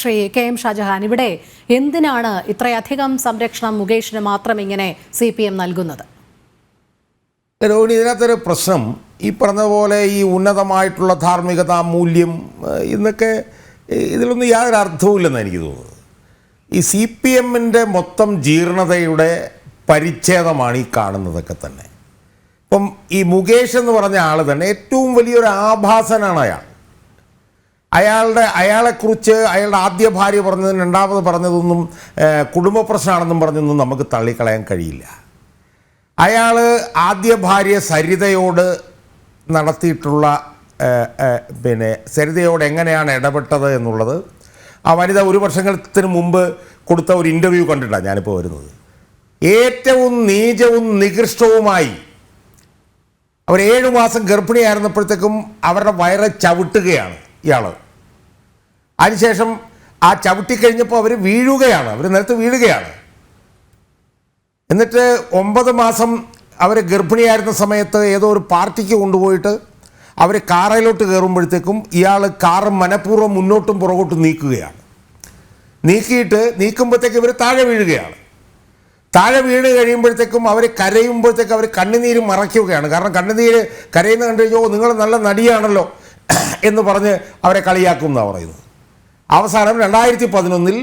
Shri K M Shah Jahan, ഇവിടെ എന്തിനാണ് ഇത്രയധികം സംരക്ഷണം മുകേഷിന് മാത്രം ഇങ്ങനെ CPM നൽകുന്നത്? രോഹിണി, ഇതിനകത്തൊരു പ്രശ്നം ഈ പറഞ്ഞതുപോലെ ഈ ഉന്നതമായിട്ടുള്ള ധാർമ്മികത മൂല്യം ഇന്നൊക്കെ ഇതിലൊന്നും യാതൊരു അർത്ഥവുമില്ലെന്ന് എനിക്ക് തോന്നുന്നത്. ഈ CPMൻ്റെ മൊത്തം ജീർണതയുടെ പരിച്ഛേദമാണ് ഈ കാണുന്നതൊക്കെ തന്നെ. ഇപ്പം ഈ മുകേഷ് എന്ന് പറഞ്ഞ ആൾ തന്നെ ഏറ്റവും വലിയൊരു ആഭാസനാണ് അയാളെക്കുറിച്ച് അയാളുടെ ആദ്യ ഭാര്യ പറഞ്ഞതും രണ്ടാമത് പറഞ്ഞതൊന്നും കുടുംബ പ്രശ്നമാണെന്നും പറഞ്ഞൊന്നും നമുക്ക് തള്ളിക്കളയാൻ കഴിയില്ല. അയാൾ ആദ്യ ഭാര്യ സരിതയോട് നടത്തിയിട്ടുള്ള സരിതയോട് എങ്ങനെയാണ് ഇടപെട്ടത് എന്നുള്ളത് ആ വനിത ഒരു വർഷത്തിന് മുമ്പ് കൊടുത്ത ഒരു ഇൻ്റർവ്യൂ കണ്ടിട്ടാണ് ഞാനിപ്പോൾ വരുന്നത്. ഏറ്റവും നീചവും നികൃഷ്ടവുമായി അവർ 7 മാസം ഗർഭിണിയായിരുന്നപ്പോഴത്തേക്കും അവരുടെ വയറെ ചവിട്ടുകയാണ് ഇയാൾ. അതിനുശേഷം ആ ചവിട്ടിക്കഴിഞ്ഞപ്പോൾ അവർ വീഴുകയാണ്, അവർ നിലത്ത് വീഴുകയാണ്. എന്നിട്ട് 9 മാസം അവർ ഗർഭിണിയായിരുന്ന സമയത്ത് ഏതോ ഒരു പാർട്ടിക്ക് കൊണ്ടുപോയിട്ട് അവർ കാറിലോട്ട് കയറുമ്പോഴത്തേക്കും ഇയാൾ കാറ് മനഃപൂർവ്വം മുന്നോട്ടും പുറകോട്ടും നീക്കുകയാണ്. നീക്കുമ്പോഴത്തേക്ക് ഇവർ താഴെ വീഴുകയാണ്. താഴെ വീണ് കഴിയുമ്പോഴത്തേക്കും അവർ കരയുമ്പോഴത്തേക്ക് അവർ കണ്ണുനീര് മറയ്ക്കുകയാണ്. കാരണം കണ്ണുനീര് കരയുന്ന കണ്ടു കഴിഞ്ഞോ നിങ്ങൾ നല്ല നടിയാണല്ലോ എന്ന് പറഞ്ഞ് അവരെ കളിയാക്കും എന്നാണ് പറയുന്നത്. അവസാനം 2011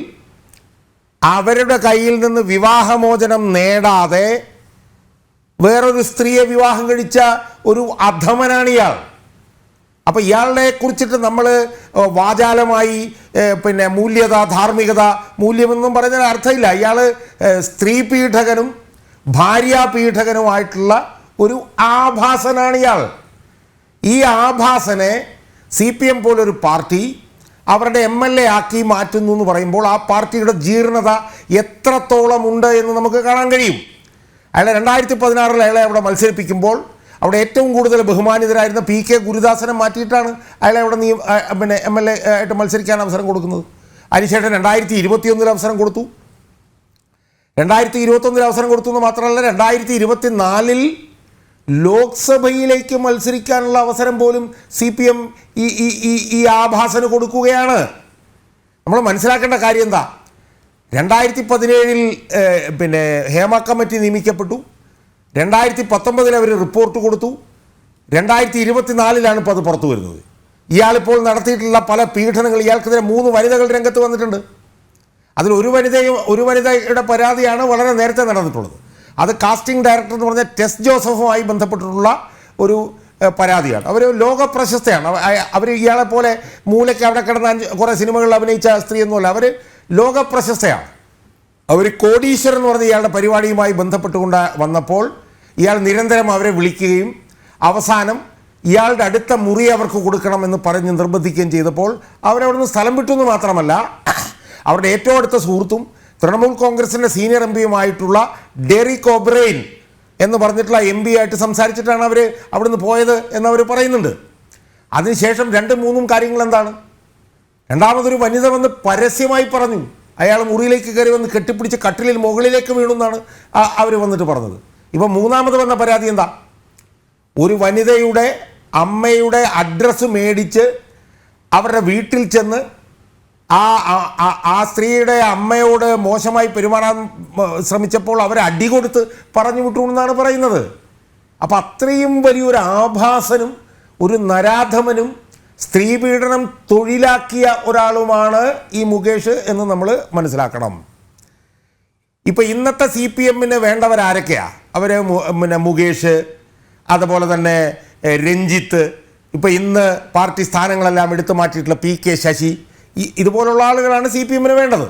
അവരുടെ കയ്യിൽ നിന്ന് വിവാഹമോചനം നേടാതെ വേറൊരു സ്ത്രീയെ വിവാഹം കഴിച്ച ഒരു അധമനാണ് ഇയാൾ. അപ്പോൾ ഇയാളെ കുറിച്ചിട്ട് നമ്മൾ വാചാലമായി മൂല്യത, ധാർമ്മികത, മൂല്യമെന്നും പറഞ്ഞാൽ അർത്ഥമില്ല. ഇയാൾ സ്ത്രീ പീഡകനും ഭാര്യാപീഡകനുമായിട്ടുള്ള ഒരു ആഭാസനാണ് ഇയാൾ. ഈ ആഭാസനെ CPM പോലൊരു പാർട്ടി അവരുടെ MLA ആക്കി മാറ്റുന്നു എന്ന് പറയുമ്പോൾ ആ പാർട്ടിയുടെ ജീർണത എത്രത്തോളം ഉണ്ട് എന്ന് നമുക്ക് കാണാൻ കഴിയും. അയാളെ 2016 അയാളെ അവിടെ മത്സരിപ്പിക്കുമ്പോൾ അവിടെ ഏറ്റവും കൂടുതൽ ബഹുമാനിതരായിരുന്ന PK ഗുരുദാസനെ മാറ്റിയിട്ടാണ് അയാളെ അവിടെ MLA ആയിട്ട് മത്സരിക്കാൻ അവസരം കൊടുക്കുന്നത്. അതിനുശേഷം 2021 അവസരം കൊടുത്തു. 2021 അവസരം കൊടുത്തു എന്ന് മാത്രമല്ല 2024 ലോക്സഭയിലേക്ക് മത്സരിക്കാനുള്ള അവസരം പോലും CPM ഈ ആഭാസന് കൊടുക്കുകയാണ്. നമ്മൾ മനസ്സിലാക്കേണ്ട കാര്യം എന്താ? 2017 ഹേമ കമ്മിറ്റി നിയമിക്കപ്പെട്ടു. 2019 അവർ റിപ്പോർട്ട് കൊടുത്തു. 2024 ഇപ്പോൾ അത് പുറത്തു വരുന്നത്. ഇയാളിപ്പോൾ നടത്തിയിട്ടുള്ള പല പീഡനങ്ങൾ, ഇയാൾക്കെതിരെ 3 വനിതകൾ രംഗത്ത് വന്നിട്ടുണ്ട്. അതിൽ ഒരു വനിതയുടെ പരാതിയാണ് വളരെ നേരത്തെ നടന്നിട്ടുള്ളത്. അത് കാസ്റ്റിംഗ് ഡയറക്ടർ എന്ന് പറഞ്ഞ ടെസ് ജോസഫുമായി ബന്ധപ്പെട്ടിട്ടുള്ള ഒരു പരാതിയാണ്. അവർ ലോക പ്രശസ്തയാണ്. അവർ ഇയാളെപ്പോലെ മൂലയ്ക്ക് അവിടെ കിടന്ന കുറേ സിനിമകളിൽ അഭിനയിച്ച സ്ത്രീയൊന്നുമല്ല, അവർ ലോക പ്രശസ്തയാണ്. അവർ കോടീശ്വരൻ എന്ന് പറഞ്ഞ ഇയാളുടെ പരിപാടിയുമായി ബന്ധപ്പെട്ടുകൊണ്ട് വന്നപ്പോൾ ഇയാൾ നിരന്തരം അവരെ വിളിക്കുകയും അവസാനം ഇയാളുടെ അടുത്ത മുറി അവർക്ക് കൊടുക്കണമെന്ന് പറഞ്ഞ് നിർബന്ധിക്കുകയും ചെയ്തപ്പോൾ അവരവിടെ നിന്ന് സ്ഥലം വിട്ടുവെന്ന് മാത്രമല്ല അവരുടെ ഏറ്റവും അടുത്ത സുഹൃത്തും തൃണമൂൽ കോൺഗ്രസിൻ്റെ സീനിയർ MPയുമായിട്ടുള്ള ഡെറിക് ഒബ്രെയിൻ എന്ന് പറഞ്ഞിട്ടുള്ള MP ആയിട്ട് സംസാരിച്ചിട്ടാണ് അവർ അവിടെ നിന്ന് പോയത് എന്നവർ പറയുന്നുണ്ട്. അതിനുശേഷം 2-3 കാര്യങ്ങൾ എന്താണ്? രണ്ടാമതൊരു വനിത വന്ന് പരസ്യമായി പറഞ്ഞു അയാൾ മുറിയിലേക്ക് കയറി വന്ന് കെട്ടിപ്പിടിച്ച് കട്ടിലിൽ മുകളിലേക്ക് വീണുന്നാണ് അവർ വന്നിട്ട് പറഞ്ഞത്. ഇപ്പം 3ാമത് വന്ന പരാതി എന്താ? ഒരു വനിതയുടെ അമ്മയുടെ അഡ്രസ്സ് മേടിച്ച് അവരുടെ വീട്ടിൽ ചെന്ന് ആ സ്ത്രീയുടെ അമ്മയോട് മോശമായി പെരുമാറാൻ ശ്രമിച്ചപ്പോൾ അവരെ അടി കൊടുത്ത് പറഞ്ഞു വിട്ടു എന്നാണ് പറയുന്നത്. അപ്പം അത്രയും വലിയൊരു ആഭാസനും ഒരു നരാധമനും സ്ത്രീ പീഡനം തൊഴിലാക്കിയ ഒരാളുമാണ് ഈ മുകേഷ് എന്ന് നമ്മൾ മനസ്സിലാക്കണം. ഇപ്പം ഇന്നത്തെ CPMന് വേണ്ടവരാരൊക്കെയാണ്? അവർ മുകേഷ്, അതുപോലെ തന്നെ രഞ്ജിത്ത്, ഇപ്പം ഇന്ന് പാർട്ടി സ്ഥാനങ്ങളെല്ലാം എടുത്തു മാറ്റിയിട്ടുള്ള PK ശശി, ഇതുപോലുള്ള ആളുകളാണ് CPMന് വേണ്ടത്.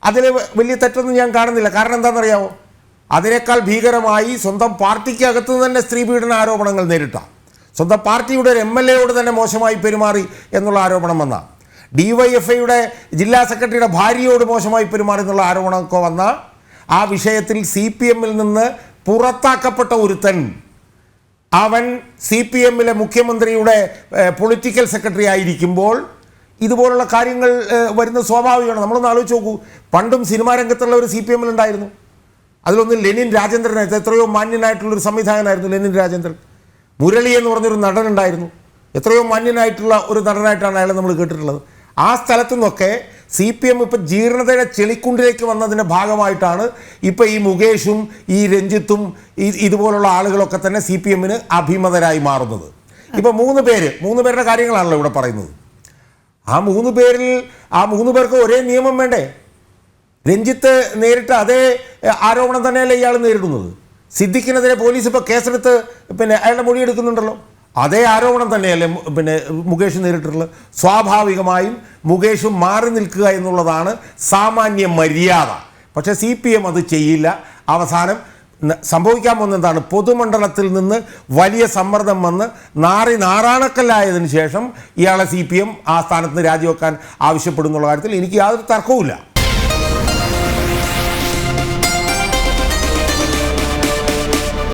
അതിൽ വലിയ തെറ്റൊന്നും ഞാൻ കാണുന്നില്ല. കാരണം എന്താണെന്നറിയാമോ? അതിനേക്കാൾ ഭീകരമായി സ്വന്തം പാർട്ടിക്കകത്ത് തന്നെ സ്ത്രീ പീഡന ആരോപണങ്ങൾ നേരിട്ടാണ്. സ്വന്തം പാർട്ടിയുടെ ഒരു MLAയോട് തന്നെ മോശമായി പെരുമാറി എന്നുള്ള ആരോപണം വന്ന, DYFIയുടെ ജില്ലാ സെക്രട്ടറിയുടെ ഭാര്യയോട് മോശമായി പെരുമാറി എന്നുള്ള ആരോപണമൊക്കെ വന്ന ആ വിഷയത്തിൽ CPMൽ നിന്ന് പുറത്താക്കപ്പെട്ട ഒരുത്തൻ, അവൻ CPMലെ മുഖ്യമന്ത്രിയുടെ പൊളിറ്റിക്കൽ സെക്രട്ടറി ആയിരിക്കുമ്പോൾ ഇതുപോലുള്ള കാര്യങ്ങൾ വരുന്നത് സ്വാഭാവികമാണ്. നമ്മളൊന്ന് ആലോചിച്ച് നോക്കൂ. പണ്ടും സിനിമാ രംഗത്തുള്ള ഒരു CPMൽ ഉണ്ടായിരുന്നു. അതിലൊന്ന് ലെനിൻ രാജേന്ദ്രനായിരുന്നു. എത്രയോ മാന്യനായിട്ടുള്ളൊരു സംവിധായകനായിരുന്നു ലെനിൻ രാജേന്ദ്രൻ. മുരളി എന്ന് പറഞ്ഞൊരു നടനുണ്ടായിരുന്നു. എത്രയോ മാന്യനായിട്ടുള്ള ഒരു നടനായിട്ടാണ് അയാളെ നമ്മൾ കേട്ടിട്ടുള്ളത്. ആ സ്ഥലത്തു നിന്നൊക്കെ CPM ഇപ്പോൾ ജീർണതയുടെ ചെളിക്കുണ്ടിലേക്ക് വന്നതിൻ്റെ ഭാഗമായിട്ടാണ് ഇപ്പോൾ ഈ മുകേഷും ഈ രഞ്ജിത്തും ഇതുപോലുള്ള ആളുകളൊക്കെ തന്നെ CPMന് അഭിമതരായി മാറുന്നത്. ഇപ്പോൾ മൂന്ന് പേരുടെ കാര്യങ്ങളാണല്ലോ ഇവിടെ പറയുന്നത്. ആ മൂന്ന് പേർക്ക് ഒരേ നിയമം വേണ്ടേ? രഞ്ജിത്ത് നേരിട്ട് അതേ ആരോപണം തന്നെയല്ലേ ഇയാൾ നേരിടുന്നത്. സിദ്ദിഖിനെതിരെ പോലീസ് ഇപ്പോൾ കേസെടുത്ത് അയാളുടെ മൊഴി എടുക്കുന്നുണ്ടല്ലോ. അതേ ആരോപണം തന്നെയല്ലേ മുകേഷ് നേരിട്ടിട്ടുള്ളത്. സ്വാഭാവികമായും മുകേഷും മാറി നിൽക്കുക എന്നുള്ളതാണ് സാമാന്യ മര്യാദ. പക്ഷേ CPM അത് ചെയ്യില്ല. അവസാനം സംഭവിക്കാൻ പോകുന്ന എന്താണ്? പൊതുമണ്ഡലത്തിൽ നിന്ന് വലിയ സമ്മർദ്ദം വന്ന് നാറാണക്കല്ലായതിനു ശേഷം ഇയാളെ CPM ആ സ്ഥാനത്ത് നിന്ന് രാജിവെക്കാൻ ആവശ്യപ്പെടുന്നുള്ള കാര്യത്തിൽ എനിക്ക് യാതൊരു തർക്കവുമില്ല.